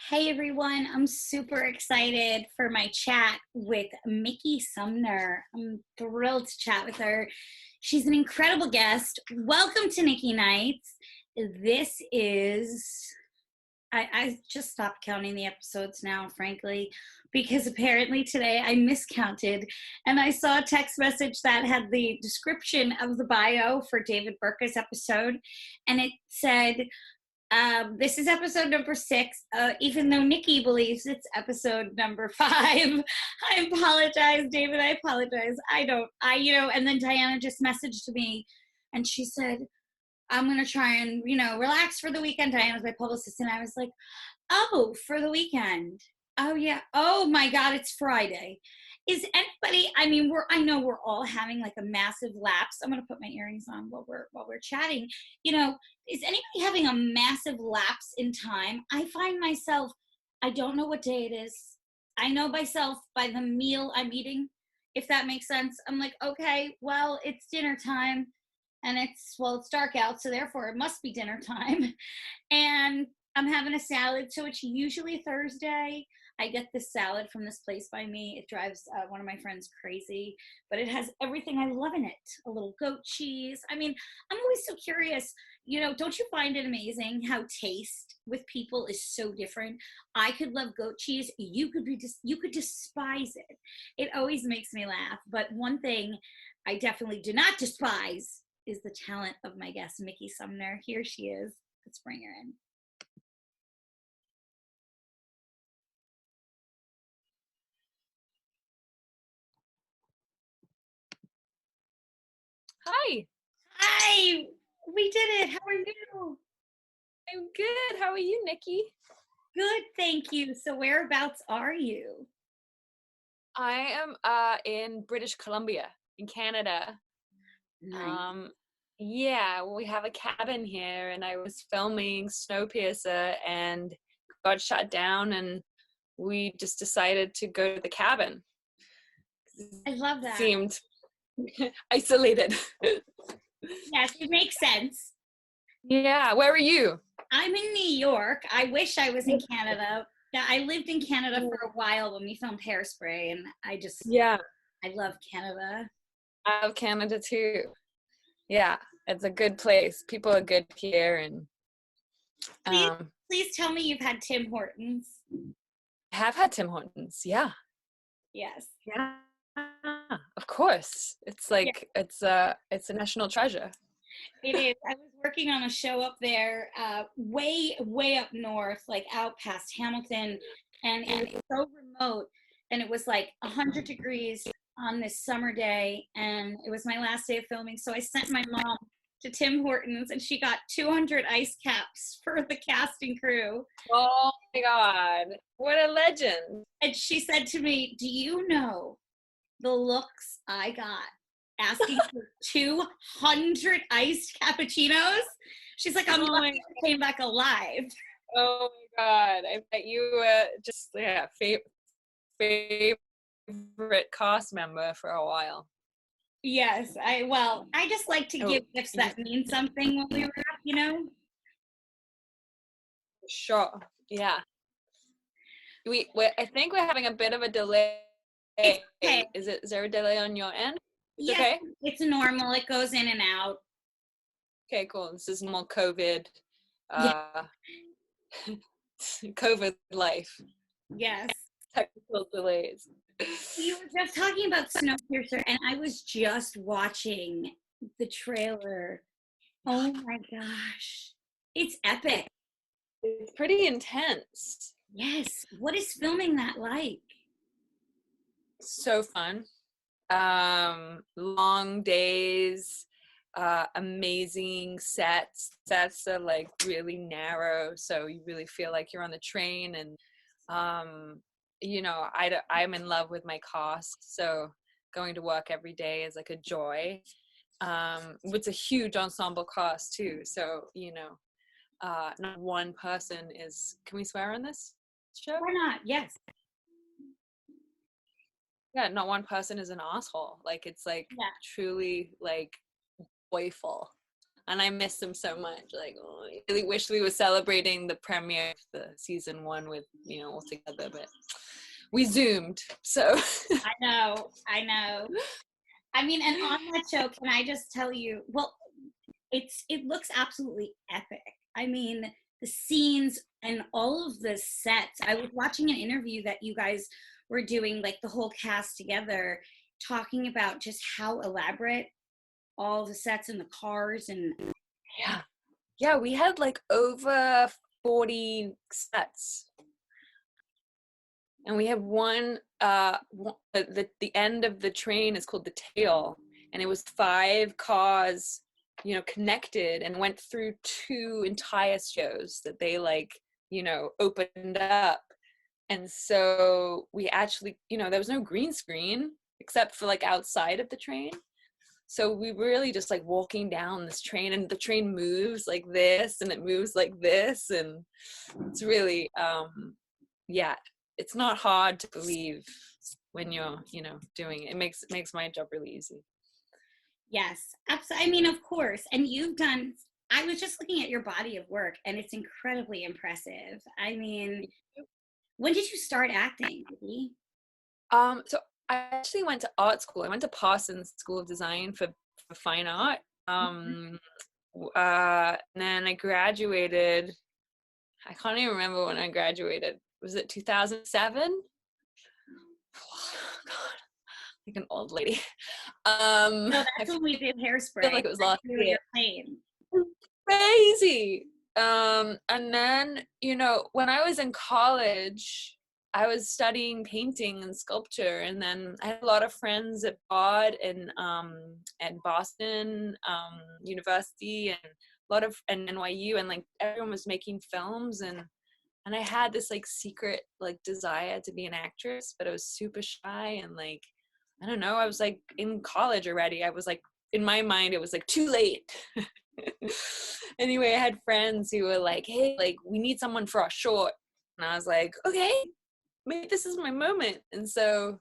Hey everyone, I'm super excited for my chat with Mickey Sumner. I'm thrilled to chat with her. She's an incredible guest. Welcome to Nikki Nights. This is, I just stopped counting the episodes now, frankly, because apparently today I miscounted and I saw a text message that had the description of the bio for David Burka's episode, and it said, this is episode number 6, even though Nikki believes it's episode number 5. I apologize, David. I apologize. And then Diana just messaged me and she said, I'm going to try and, relax for the weekend. Diana's my publicist. And I was like, oh, for the weekend. Oh, yeah. Oh, my God, it's Friday. Is anybody, I know we're all having like a massive lapse. I'm going to put my earrings on while we're chatting. Is anybody having a massive lapse in time? I find myself, I don't know what day it is. I know myself by the meal I'm eating, if that makes sense. I'm like, okay, well, it's dinner time and it's dark out. So therefore it must be dinner time. And I'm having a salad. So it's usually Thursday. I get this salad from this place by me. It drives one of my friends crazy, but it has everything I love in it. A little goat cheese. I'm always so curious. Don't you find it amazing how taste with people is so different? I could love goat cheese. You could despise it. It always makes me laugh. But one thing I definitely do not despise is the talent of my guest, Mickey Sumner. Here she is. Let's bring her in. Hi. Hi. We did it. How are you? I'm good. How are you, Nikki? Good, thank you. So whereabouts are you? I am in British Columbia, in Canada. Nice. Yeah, we have a cabin here, and I was filming Snowpiercer and got shut down, and we just decided to go to the cabin. I love that. Seemed isolated. Yes, it makes sense. Yeah, where are you? I'm in New York. I wish I was in Canada. Yeah, I lived in Canada for a while when we filmed Hairspray, and I love Canada. I love Canada too. Yeah, it's a good place. People are good here, and Please tell me you've had Tim Hortons. I have had Tim Hortons. Yeah. Yes. Yeah, of course. It's like it's a national treasure. It is. I was working on a show up there, way up north, like out past Hamilton, and it was so remote, and it was like 100 degrees on this summer day, and it was my last day of filming, so I sent my mom to Tim Hortons, and she got 200 ice caps for the cast and crew. Oh my God, what a legend. And she said to me, do you know the looks I got asking for 200 iced cappuccinos? She's like, I'm lucky I came back alive. Oh my God, I bet you just favorite cast member for a while. Yes, I just like to give gifts that mean something when we wrap, Sure, yeah. I think we're having a bit of a delay. Okay. Is there a delay on your end? Yes, okay? It's normal. It goes in and out. Okay, cool. This is normal COVID. COVID life. Yes. Technical delays. You were just talking about Snowpiercer, and I was just watching the trailer. Oh my gosh. It's epic. It's pretty intense. Yes. What is filming that like? So fun. Long days, amazing sets. Sets are like really narrow, so you really feel like you're on the train. And I'm in love with my cast, so going to work every day is like a joy. It's a huge ensemble cast too, so not one person is. Can we swear on this show? Why not? Yes. Yeah, not one person is an asshole. Like, it's like truly like joyful. and I miss them so much. Like, oh, I really wish we were celebrating the premiere of the season 1 with, all together, but we Zoomed. So I know. I mean, and on that show, can I just tell you, well, it looks absolutely epic. I mean, the scenes and all of the sets. I was watching an interview that you guys were doing, like the whole cast together, talking about just how elaborate all the sets and the cars and yeah, we had like over 40 sets. And we have one, the end of the train is called the tail, and it was 5 cars, connected, and went through 2 entire shows that they opened up. And so we actually, there was no green screen except for like outside of the train. So we really just like walking down this train, and the train moves like this and it moves like this, and it's really yeah, it's not hard to believe when you're doing it. It makes my job really easy. Yes, absolutely. I mean, of course. And I was just looking at your body of work, and it's incredibly impressive. I mean, when did you start acting, Nikki? So I actually went to art school. I went to Parsons School of Design for fine art. And then I graduated. I can't even remember when I graduated. Was it 2007? Oh, God, like an old lady. No, that's when we did Hairspray. I feel like it was last year. Plane. Crazy. And then, when I was in college, I was studying painting and sculpture, and then I had a lot of friends at Bard and at Boston University, and a lot of and NYU, and like everyone was making films, and I had this like secret like desire to be an actress, but I was super shy, and like I don't know, I was like in college already. I was like, in my mind it was like too late. Anyway, I had friends who were like, hey, like we need someone for our short, and I was like, okay, maybe this is my moment. And so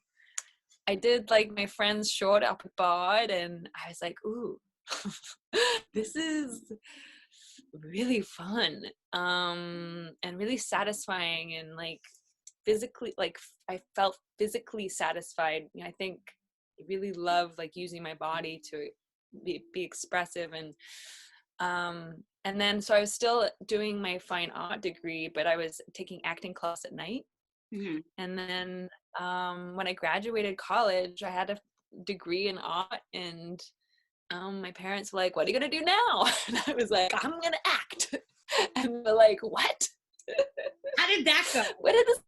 I did like my friend's short up at Bard, and I was like, ooh, this is really fun and really satisfying, and like physically, like I felt physically satisfied. I think I really love like using my body to be expressive, and then so I was still doing my fine art degree, but I was taking acting class at night. Mm-hmm. And then when I graduated college, I had a degree in art, and my parents were like, what are you gonna do now? And I was like, I'm gonna act. And they're like, what? How did that go? Where did this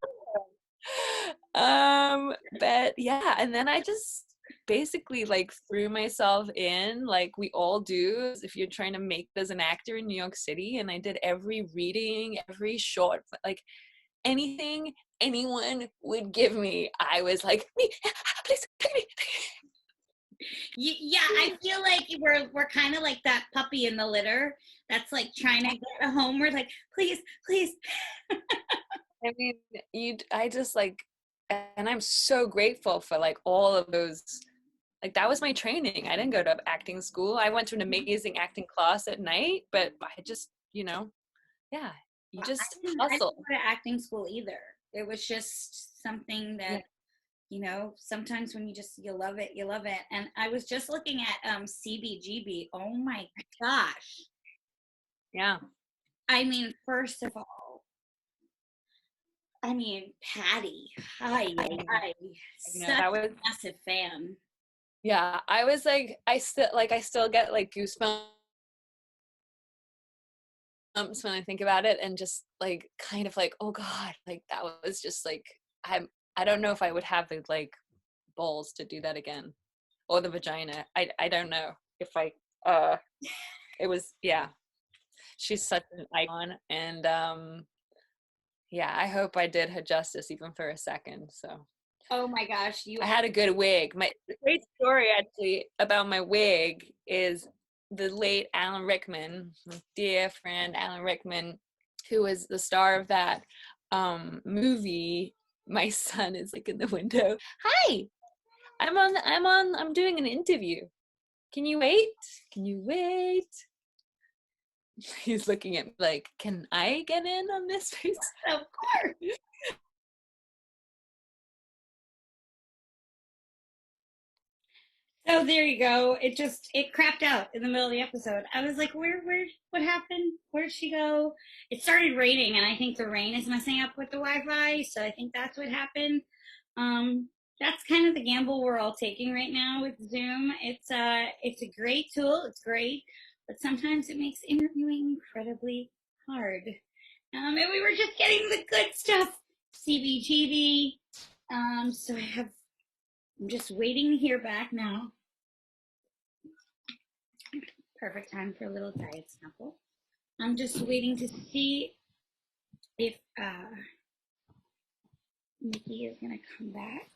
go? But yeah, and then I just basically like threw myself in, like we all do if you're trying to make it as an actor in New York City. And I did every reading, every short, like anything anyone would give me, I was like, me, please take me. Yeah, I feel like we're kind of like that puppy in the litter that's like trying to get home. We're like, please. I mean, I just like, and I'm so grateful for like all of those. Like that was my training. I didn't go to acting school. I went to an amazing acting class at night, but I just, yeah, you just hustle. I didn't go to acting school either. It was just something that, sometimes when you love it, you love it. And I was just looking at CBGB. Oh my gosh. Yeah. I mean, first of all, Patty. Hi. Such a massive fan. Yeah, I was like, I still get like goosebumps when I think about it, and just like kind of like, oh God, like that was just like, I don't know if I would have the like balls to do that again, or the vagina. I don't know if I it was, yeah, she's such an icon, and yeah, I hope I did her justice even for a second. So oh my gosh, I had a good wig. The great story actually about my wig is the late Alan Rickman, my dear friend Alan Rickman, who was the star of that movie. My son is like in the window. Hi, I'm doing an interview. Can you wait? He's looking at me like, can I get in on this race? Of course. So there you go. It crapped out in the middle of the episode. I was like, what happened? Where'd she go? It started raining, and I think the rain is messing up with the Wi-Fi. So I think that's what happened. Um, that's kind of the gamble we're all taking right now with Zoom. It's a great tool. It's great, but sometimes it makes interviewing incredibly hard. And we were just getting the good stuff, CBGB. So I'm just waiting to hear back now. Perfect time for a little diet snuggle. I'm just waiting to see if Nikki is going to come back.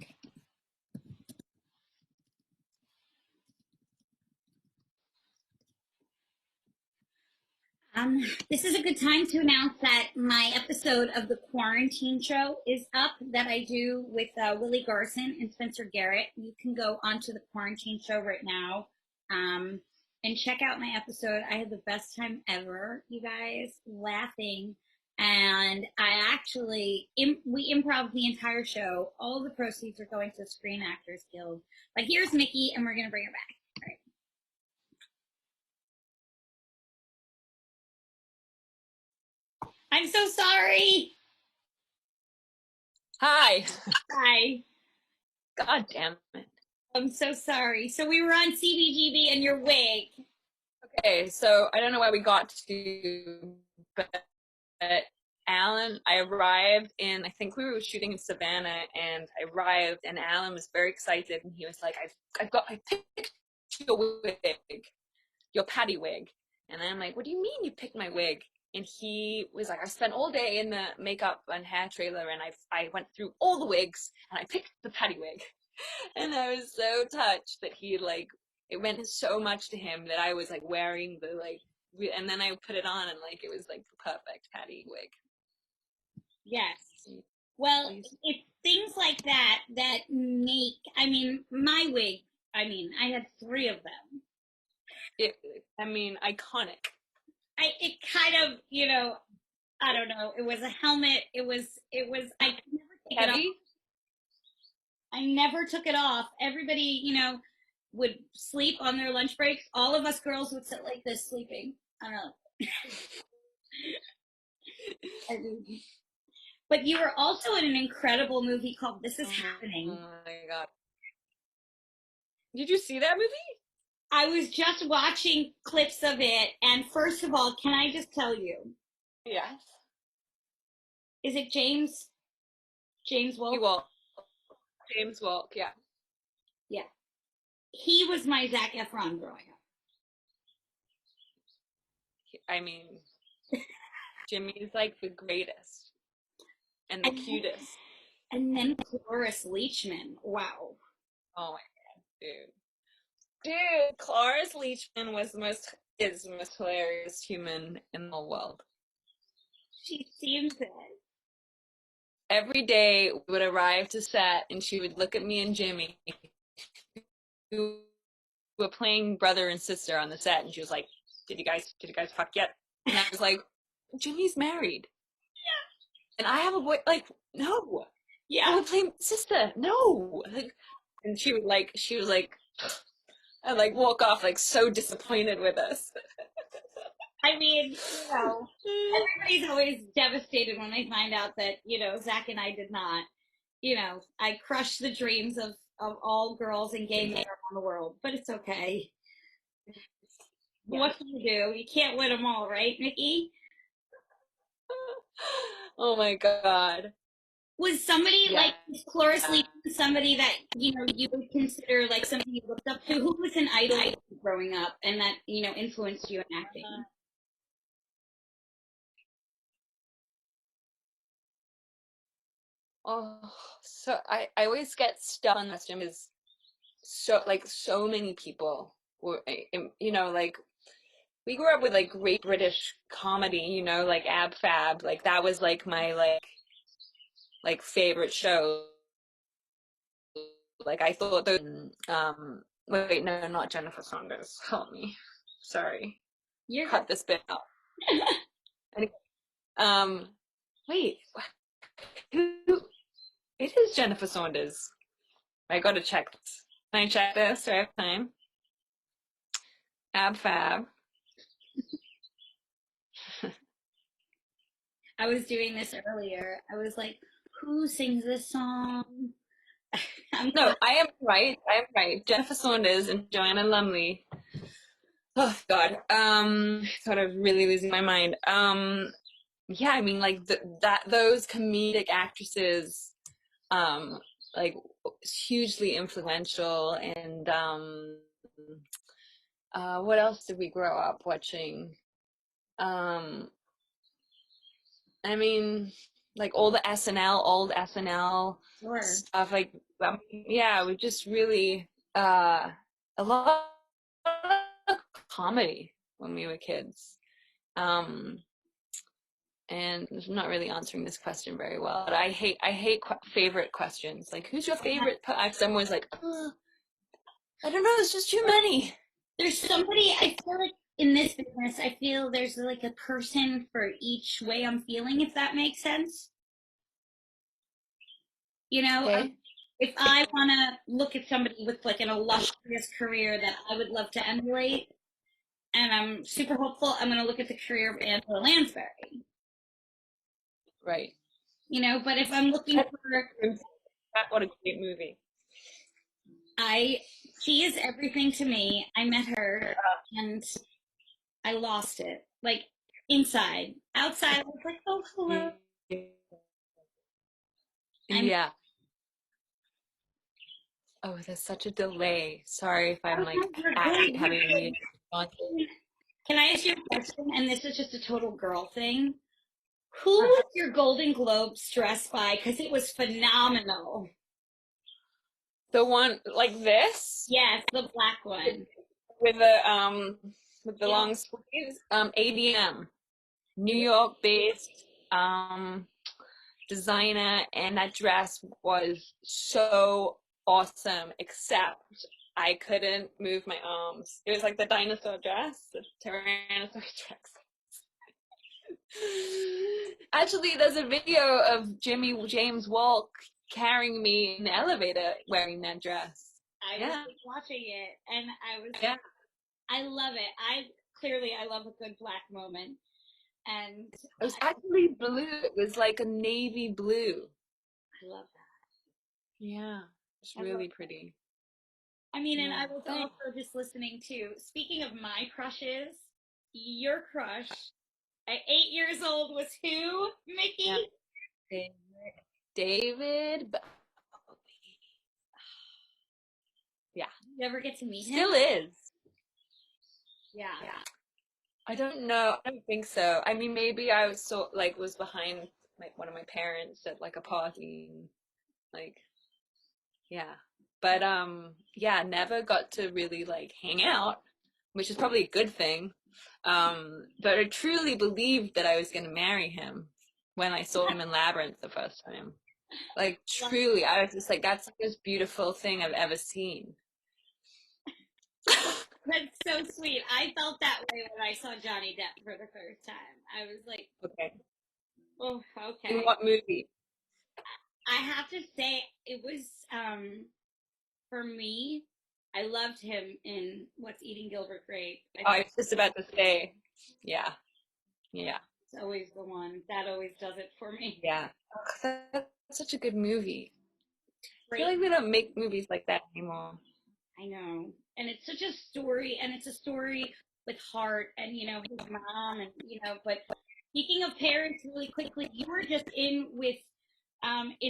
This is a good time to announce that my episode of the Quarantine Show is up that I do with Willie Garson and Spencer Garrett. You can go onto the Quarantine Show right now and check out my episode. I had the best time ever, you guys, laughing. And we improv the entire show. All the proceeds are going to the Screen Actors Guild. But here's Mickey, and we're going to bring her back. All right. I'm so sorry. Hi. Hi. God damn it. I'm so sorry. So we were on CBGB and your wig. Okay, so I don't know why we got to, but Alan, I arrived in, I think we were shooting in Savannah, and I arrived, and Alan was very excited, and he was like, I picked your wig, your patty wig. And I'm like, what do you mean you picked my wig? And he was like, I spent all day in the makeup and hair trailer, and I went through all the wigs, and I picked the patty wig. And I was so touched that he like, it meant so much to him that I was like wearing the like, and then I put it on, and like it was like the perfect patty wig. Yes. Well, it's things like that that make, I mean, my wig, I had 3 of them. Iconic. It kind of, I don't know. It was a helmet. I could never take it off. I never took it off. Everybody, would sleep on their lunch breaks. All of us girls would sit like this sleeping. I don't know. But you were also in an incredible movie called This Is Happening. Oh my God. Did you see that movie? I was just watching clips of it, and first of all, can I just tell you? Yes. Is it James Wolk? James Wolk, yeah. Yeah. He was my Zac Efron growing up. I mean, Jimmy's like the greatest and the cutest. And then Cloris Leachman. Wow. Oh my God, dude, Cloris Leachman is the most hilarious human in the world. She seems it. Every day we would arrive to set, and she would look at me and Jimmy, who were playing brother and sister on the set, and she was like, "Did you guys fuck yet?" And I was like, "Jimmy's married." Yeah. And I have a boy. Like, no. Yeah. I would play sister. No. And she was like, and like walk off like so disappointed with us. I mean, everybody's always devastated when they find out that, Zac and I did not. I crushed the dreams of all girls and gay men around the world, but it's okay. Yeah. What can you do? You can't win them all, right, Nikki? Oh my God. Was somebody like Cloris Leachman somebody that you would consider like something you looked up to? Who was an idol growing up and that influenced you in acting? Oh, so I always get stuck on this, Jim, is so many people were, like we grew up with like great British comedy, like Ab Fab, like that was like my like favorite show. Like I thought wait, no, not Jennifer Saunders. Help me. Sorry. You cut this bit out. Anyway, um, wait, who? It is Jennifer Saunders. I gotta check this. Can I check this? Do I have time? Ab fab. I was doing this earlier. I was like, who sings this song? I'm No, I am right. I am right. Jennifer Saunders and Joanna Lumley. Oh God. God, I was really losing my mind. Yeah, I mean, like those comedic actresses, um, like hugely influential. And what else did we grow up watching? Um, I mean, like all the SNL, old SNL sure. stuff. Like, yeah, we just really a lot of comedy when we were kids. Um, and I'm not really answering this question very well. But I hate favorite questions. Like, who's your favorite? Someone's like, I don't know. There's just too many. There's somebody, I feel like in this business, I feel there's like a person for each way I'm feeling, if that makes sense. You know, Okay. if I want to look at somebody with like an illustrious career that I would love to emulate, and I'm super hopeful, I'm going to look at the career of Angela Lansbury. Right. You know, but if I'm looking for, What a great movie. I, she is everything to me. I met her and I lost it. Like inside, outside, I was like, oh, hello. I'm Yeah. Oh, there's such a delay. Sorry if I'm like sometimes you're actually good. having a mute. Can I ask you a question? And this is just a total girl thing. Who was your Golden Globes dressed by? Because it was phenomenal. The one like this Yes, the black one. with the with the Yeah, long sleeves. ADM, New it was, York based designer, and that dress was so awesome. Except I couldn't move my arms. It was like the dinosaur dress, the Tyrannosaurus dress. Actually, there's a video of Jimmy James Walk carrying me in the elevator wearing that dress. I was Yeah, like, watching it, and yeah. I love it. I love a good black moment, and It was actually blue. It was like a navy blue. I love Yeah, it's that. I love. really pretty. I mean, and Yeah, I was thanks. also just listening to. Speaking of my crushes, your crush at 8 years old was who? Yeah, Mickey. David. David. Yeah, You ever get to meet him? still is. Yeah. Yeah. I don't know. I don't think so. I mean, maybe I was so like was behind like one of my parents at like a party, and, like yeah. But yeah, never got to really like hang out, which is probably a good thing. But I truly believed that I was going to marry him when I saw him in Labyrinth the first time. Like truly, I was just like, that's the most beautiful thing I've ever seen. That's so sweet. I felt that way when I saw Johnny Depp for the first time. I was like, Okay. oh, In okay. what movie? I have to say, it was for me. I loved him in What's Eating Gilbert Grape. I Oh, think I was just about to say, yeah, yeah, it's always the one that always does it for me. yeah. Oh, that's such a good movie. I feel Great. like we don't make movies like that anymore. I know. And it's such a story, and it's a story with heart, and his mom, and but speaking of parents, really quickly, you were just in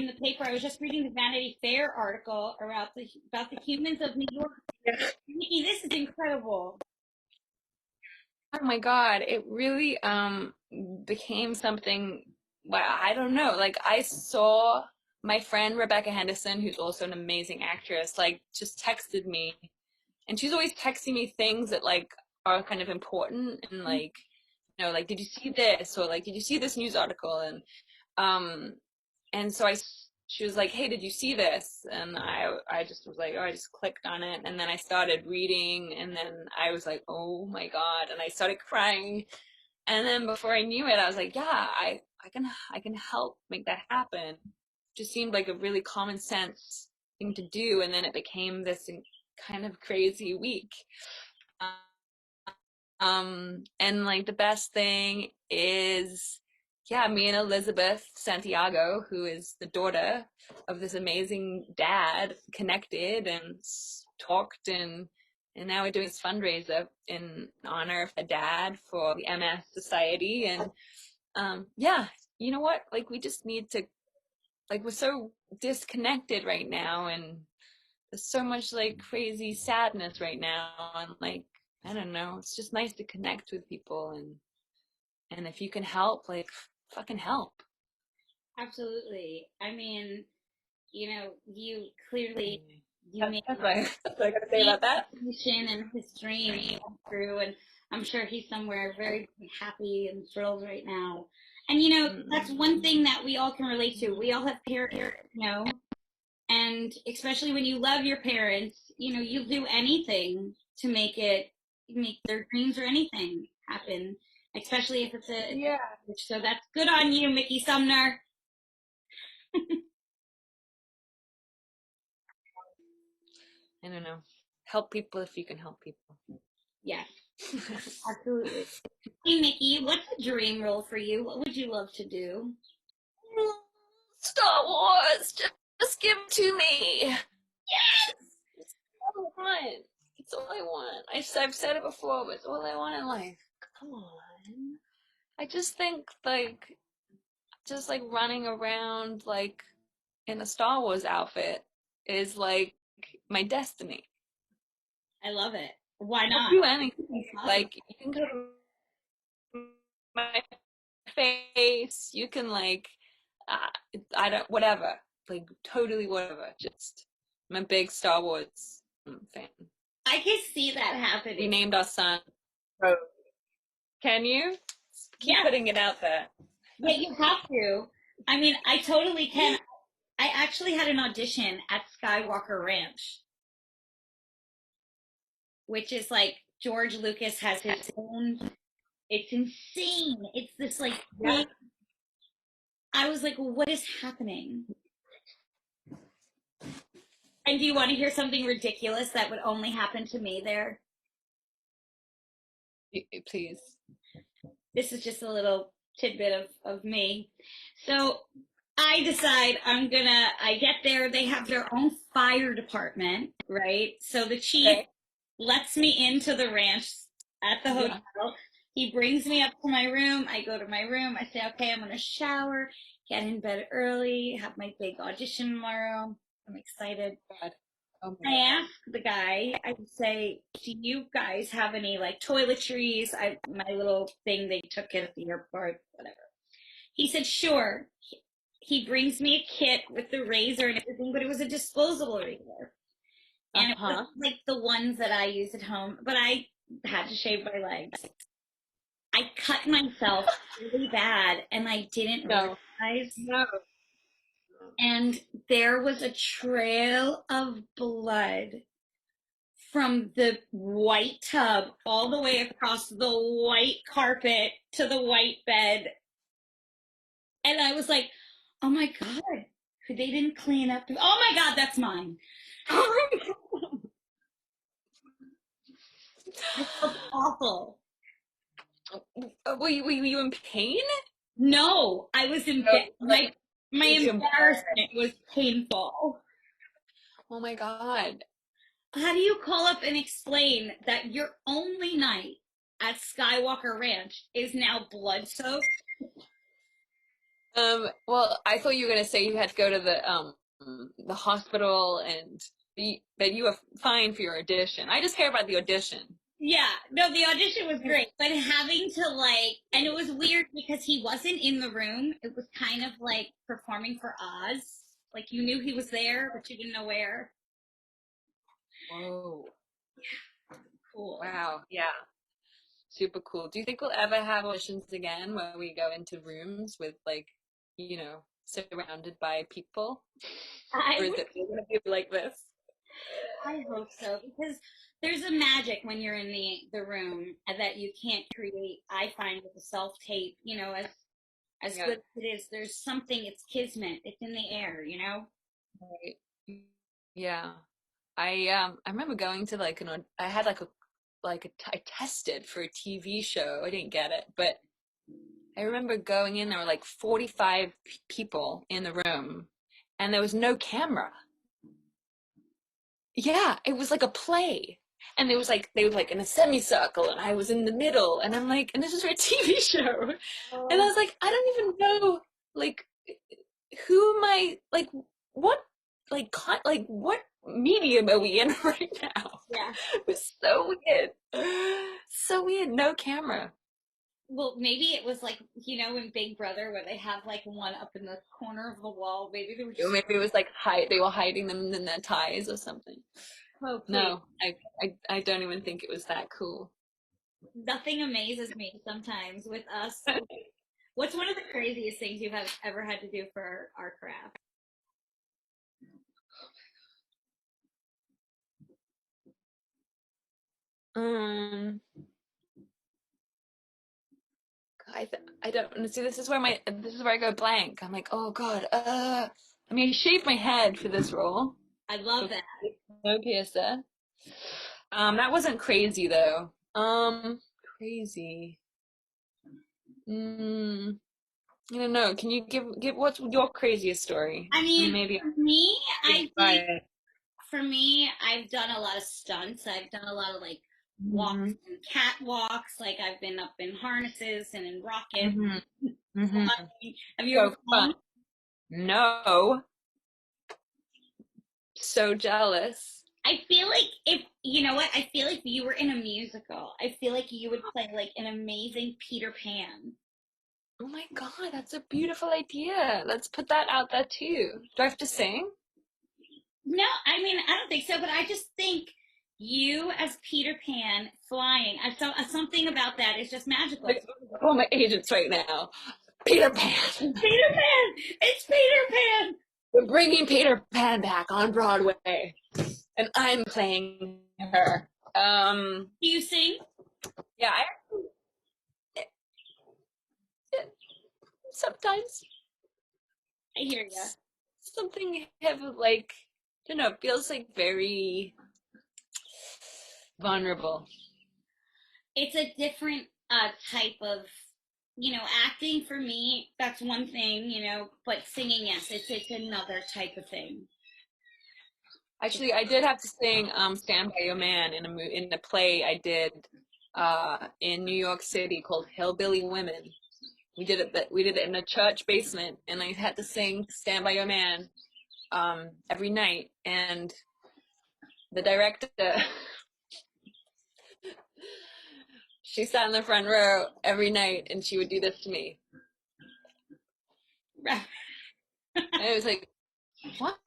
the paper. I was just reading the Vanity Fair article about the humans of New York. Nikki, this is incredible. Oh my God, it really became something. Well, I don't know. Like I saw my friend Rebecca Henderson, who's also an amazing actress, like just texted me, and she's always texting me things that like are kind of important and like like did you see this or like did you see this news article um and so she was like, hey, did you see this? And I just was like, oh, I just clicked on it, and then I started reading, and then I was like, oh my God, and I started crying, And then before I knew it, I was like, yeah, I can help make that happen. Just seemed like a really common sense thing to do. And then it became this kind of crazy week. And like the best thing is, yeah, me and Elizabeth Santiago, who is the daughter of this amazing dad, connected and talked, and now we're doing this fundraiser in honor of a dad for the MS Society. And yeah, you know what? Like we just need to, like we're so disconnected right now, and there's so much like crazy sadness right now, and like I don't know, it's just nice to connect with people, and if you can help, like fucking help. Absolutely. I mean, you clearly you made That's what I gotta say his about that. mission and his dream come true, and I'm sure he's somewhere very happy and thrilled right now. And that's one thing that we all can relate to. We all have parents, and especially when you love your parents, you'll do anything to make their dreams or anything happen, especially if it's a Yeah. so that's good on you, Mickey Sumner. I don't know. Help people if you can help people. Yes, absolutely. Hey, Mickey, what's a dream role for you? What would you love to do? Star Wars, just give them to me. It's all I want. It's all I want. I've said it before, but it's all I want in life. Come on. I just think like just like running around like in a Star Wars outfit is like my destiny. I love it. Why I'll not? do anything. Like you can go to my face. You can like I don't whatever. Like totally whatever. Just I'm a big Star Wars fan. I can see that We happening. named our son. Oh, can you keep Yeah, putting it out there? yeah, you have to. I mean, I totally can. I actually had an audition at Skywalker Ranch, which is like George Lucas has his own. It's insane. It's this like Yeah. big. I was like, what is happening? And do you want to hear something ridiculous that would only happen to me there? Please. This is just a little tidbit of me. So I decide I get there, they have their own fire department, right? So the chief Okay. lets me into the ranch at the Yeah. hotel. He brings me up to my room. I go to my room. I say, okay, I'm going to shower, get in bed early, have my big audition tomorrow. I'm excited. God. Oh my I God. ask the guy, I would say, do you guys have any like toiletries? My little thing they took it at the airport, whatever. He said, sure. He brings me a kit with the razor and everything, but it was a disposable razor. And it Uh-huh. wasn't like the ones that I use at home, but I had to shave my legs. I cut myself really bad and I didn't No. realize. No. And there was a trail of blood from the white tub all the way across the white carpet to the white bed. And I was like, oh my God, they didn't clean up. Oh my God, that's mine. I felt awful. Were you in pain? No, I was in No, my like embarrassment was painful. oh my God. How do you call up and explain that your only night at Skywalker Ranch is now blood soaked? Well, I thought you were gonna say you had to go to the hospital and that you were fine for your audition. I just care about the audition. Yeah, no, the audition was great, but having to and it was weird because he wasn't in the room. It was kind of like performing for Oz. Like you knew he was there, but you didn't know where. Whoa. Cool. Wow. Yeah. Super cool. Do you think we'll ever have auditions again where we go into rooms with like, surrounded by people? I Or is would, it gonna be like this? I hope so because there's a magic when you're in the room that you can't create. I find with the self tape, as Yeah, good as it is, there's something. It's kismet. It's in the air. right. Yeah. I remember going to like I had I tested for a TV show. I didn't get it, but I remember going in, there were like 45 people in the room and there was no camera. Yeah, it was like a play. And there was like they were like in a semicircle and I was in the middle and I'm like, and this is for a TV show. And I Oh, was like, I don't even know like who am I like what like what medium are we in right now? yeah. It was so weird. So weird, no camera. Well, maybe it was like in Big Brother where they have like one up in the corner of the wall. Maybe they were Or just maybe it was like they were hiding them in their ties or something. oh please. No, I don't even think it was that cool. Nothing amazes me sometimes with us. What's one of the craziest things you have ever had to do for our craft? Um, I don't see. This is where I go blank. I'm like, oh God. I mean, I shaved my head for this role. I love So that. no piercer. That wasn't crazy though. Crazy. Mm, I don't know. Can you give what's your craziest story? I And mean, maybe for me, I'll I try think it. for me, I've done a lot of stunts. I've done a lot of like walks Mhm. and catwalks. Like I've been up in harnesses and in rockets, Mhm. Mhm. flying. Have you ever So fun. flown? No. So jealous. I feel like if you know what, I feel like if you were in a musical. I feel like you would play like an amazing Peter Pan. Oh my God, that's a beautiful idea. Let's put that out there too. Do I have to sing? No, I mean I don't think so, but I just think you as Peter Pan flying. I saw something about that is just magical. Like, call my agents right now. Peter Pan. Peter Pan! It's Peter Pan! We're bringing Peter Pan back on Broadway, and I'm playing her. Do you sing? Yeah, sometimes I hear you. something have like, I don't know, it feels like very vulnerable. It's a different type of, acting for me. That's one thing, but singing, yes, it's another type of thing. Actually, I did have to sing "Stand by Your Man" in a play I did in New York City called Hillbilly Women. We did it in a church basement, and I had to sing "Stand by Your Man" every night. And the director, she sat in the front row every night, and she would do this to me. And it was like, what?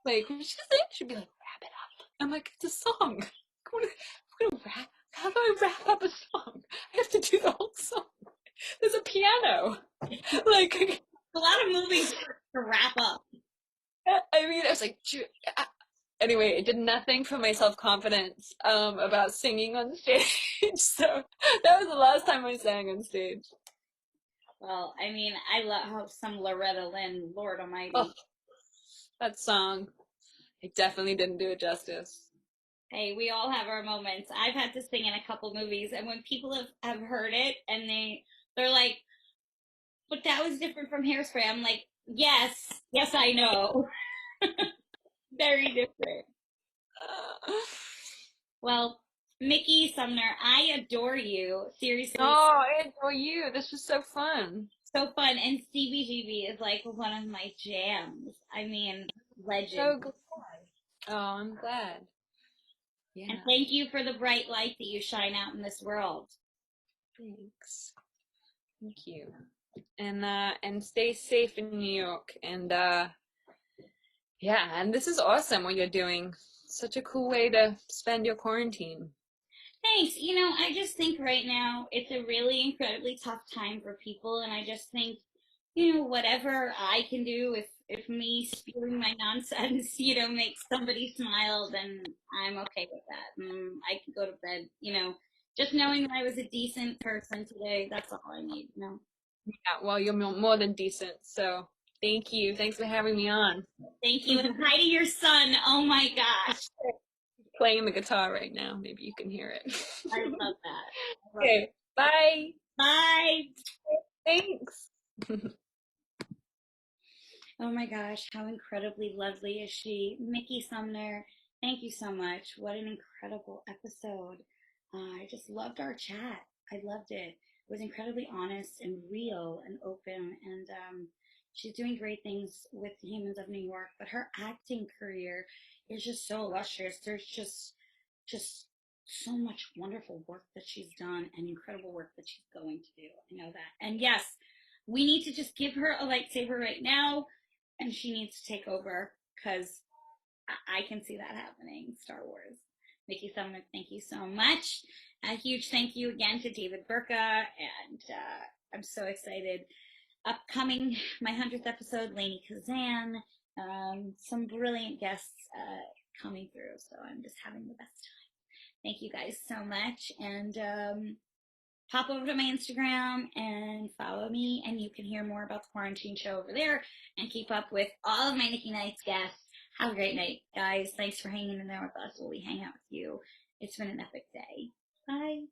Like, what did she say? She'd be like, wrap it up. I'm like, it's a song. I'm gonna rap. How do I wrap up a song? I have to do the whole song. There's a piano. Like, A lot of moving parts to wrap up. I mean, I was like, anyway, it did nothing for my self confidence about singing on stage. So that was the last time I sang on stage. Well, I mean, I love some Loretta Lynn, Lord Oh, Almighty. that song. I definitely didn't do it justice. Hey, we all have our moments. I've had to sing in a couple movies, and when people have heard it and they're like, "But that was different from Hairspray," I'm like, "Yes, yes, I know, very different." Uh, Well, Mickey Sumner, I adore you. Seriously, oh, I adore you. This was so fun. so fun. And CBGB is like one of my jams. I mean, legend. So glad. Oh, I'm glad. And Yeah, thank you for the bright light that you shine out in this world. thanks. Thank you. And stay safe in New York. And yeah, and this is awesome what you're doing. Such a cool way to spend your quarantine. Thanks. I just think right now it's a really incredibly tough time for people, and I just think, whatever I can do, if me spewing my nonsense, makes somebody smile, then I'm okay with that. I can go to bed, just knowing that I was a decent person today. That's all I need. Yeah, well, you're more than decent. So thank you. Thanks for having me on. Thank you. And hi to your son. Oh my gosh. Playing the guitar right now. Maybe you can hear it. I love that. Okay. Bye. Bye. Thanks. Oh my gosh, how incredibly lovely is she? Mickey Sumner, thank you so much. What an incredible episode. I just loved our chat. I loved it. It was incredibly honest and real and open. And she's doing great things with the Humans of New York, but her acting career is just so illustrious. There's just so much wonderful work that she's done and incredible work that she's going to do. I know that. And yes, we need to just give her a lightsaber right now, and she needs to take over because I can see that happening. Star Wars. Mickey Sumner, thank you so much. A huge thank you again to David Burka, and I'm so excited. Upcoming, my 100th episode, Lainey Kazan, some brilliant guests coming through, so I'm just having the best time. Thank you guys so much, and pop over to my Instagram and follow me, and you can hear more about the quarantine show over there and keep up with all of my Nikki Nights guests. Have a great night, guys. Thanks for hanging in there with us while we hang out with you. It's been an epic day. Bye.